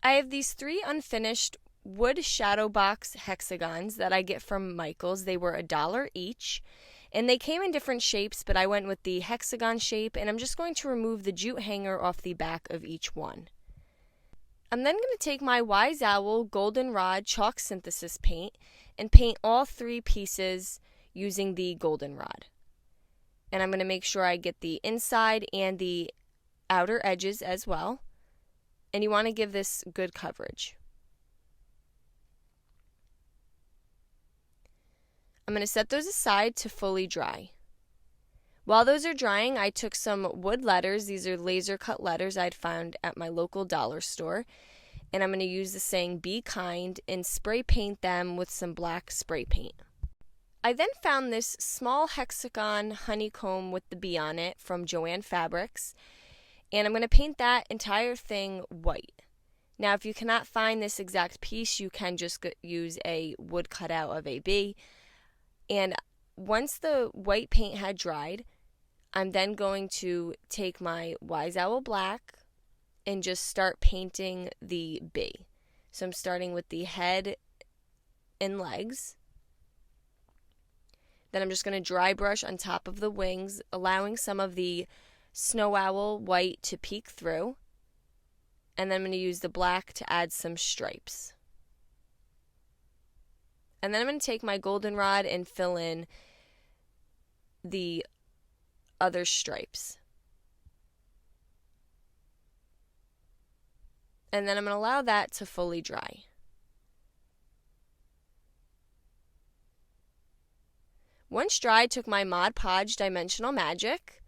I have these 3 unfinished wood shadow box hexagons that I get from Michael's. They were $1 each, and they came in different shapes, but I went with the hexagon shape, and I'm just going to remove the jute hanger off the back of each one. I'm then going to take my Wise Owl Goldenrod chalk synthesis paint and paint all 3 pieces using the goldenrod. And I'm going to make sure I get the inside and the outer edges as well. And you want to give this good coverage. I'm going to set those aside to fully dry. While those are drying, I took some wood letters. These are laser cut letters I'd found at my local dollar store. And I'm going to use the saying, "Be kind," and spray paint them with some black spray paint. I then found this small hexagon honeycomb with the bee on it from Joann Fabrics. And I'm going to paint that entire thing white. Now, if you cannot find this exact piece, you can just use a wood cutout of a bee. And once the white paint had dried, I'm then going to take my Wise Owl black and just start painting the bee. So I'm starting with the head and legs. Then I'm just going to dry brush on top of the wings, allowing some of the snow owl white to peek through. And then I'm going to use the black to add some stripes. And then I'm going to take my goldenrod and fill in the other stripes. And then I'm going to allow that to fully dry. Once dry, I took my Mod Podge Dimensional Magic,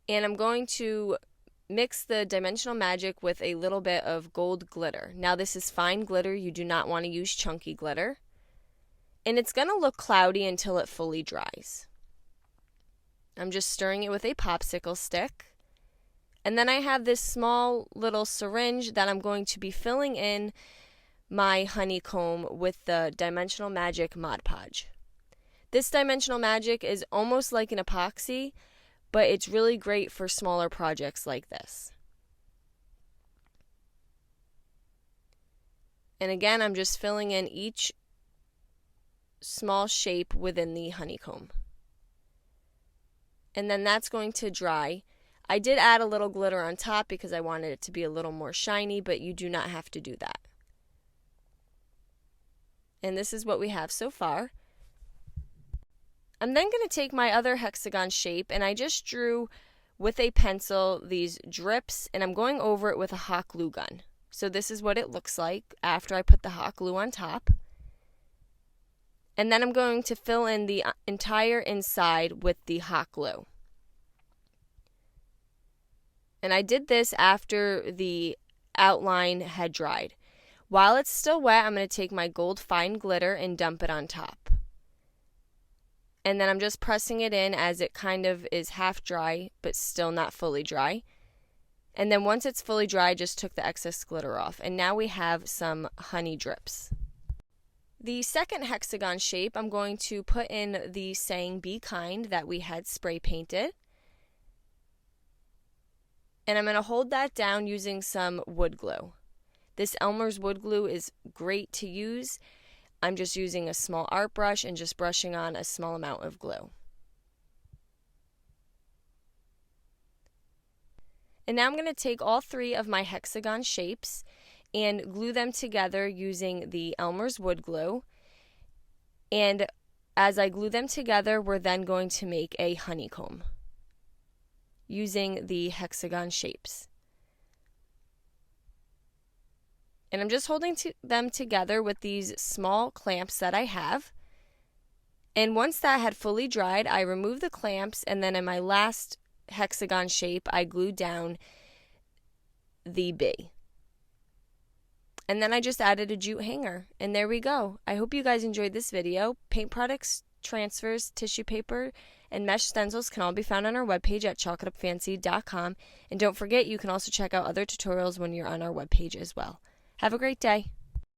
and I'm going to mix the Dimensional Magic with a little bit of gold glitter. Now this is fine glitter, you do not want to use chunky glitter. And it's going to look cloudy until it fully dries. I'm just stirring it with a popsicle stick. And then I have this small little syringe that I'm going to be filling in my honeycomb with the Dimensional Magic Mod Podge. This Dimensional Magic is almost like an epoxy, but it's really great for smaller projects like this. And again, I'm just filling in each small shape within the honeycomb. And then that's going to dry. I did add a little glitter on top because I wanted it to be a little more shiny, but you do not have to do that. And this is what we have so far. I'm then going to take my other hexagon shape, and I just drew with a pencil these drips, and I'm going over it with a hot glue gun. So this is what it looks like after I put the hot glue on top. And then I'm going to fill in the entire inside with the hot glue. And I did this after the outline had dried. While it's still wet, I'm going to take my gold fine glitter and dump it on top. And then I'm just pressing it in as it kind of is half dry, but still not fully dry. And then once it's fully dry, I just took the excess glitter off. And now we have some honey drips. The second hexagon shape, I'm going to put in the saying "Be kind" that we had spray painted. And I'm going to hold that down using some wood glue. This Elmer's wood glue is great to use. I'm just using a small art brush and just brushing on a small amount of glue. And now I'm going to take all 3 of my hexagon shapes and glue them together using the Elmer's wood glue. And as I glue them together, we're then going to make a honeycomb using the hexagon shapes. And I'm just holding them together with these small clamps that I have. And once that had fully dried, I removed the clamps, and then in my last hexagon shape, I glued down the bee. And then I just added a jute hanger, and there we go. I hope you guys enjoyed this video. Paint products, transfers, tissue paper, and mesh stencils can all be found on our webpage at chalkitupfancy.com. And don't forget, you can also check out other tutorials when you're on our webpage as well. Have a great day.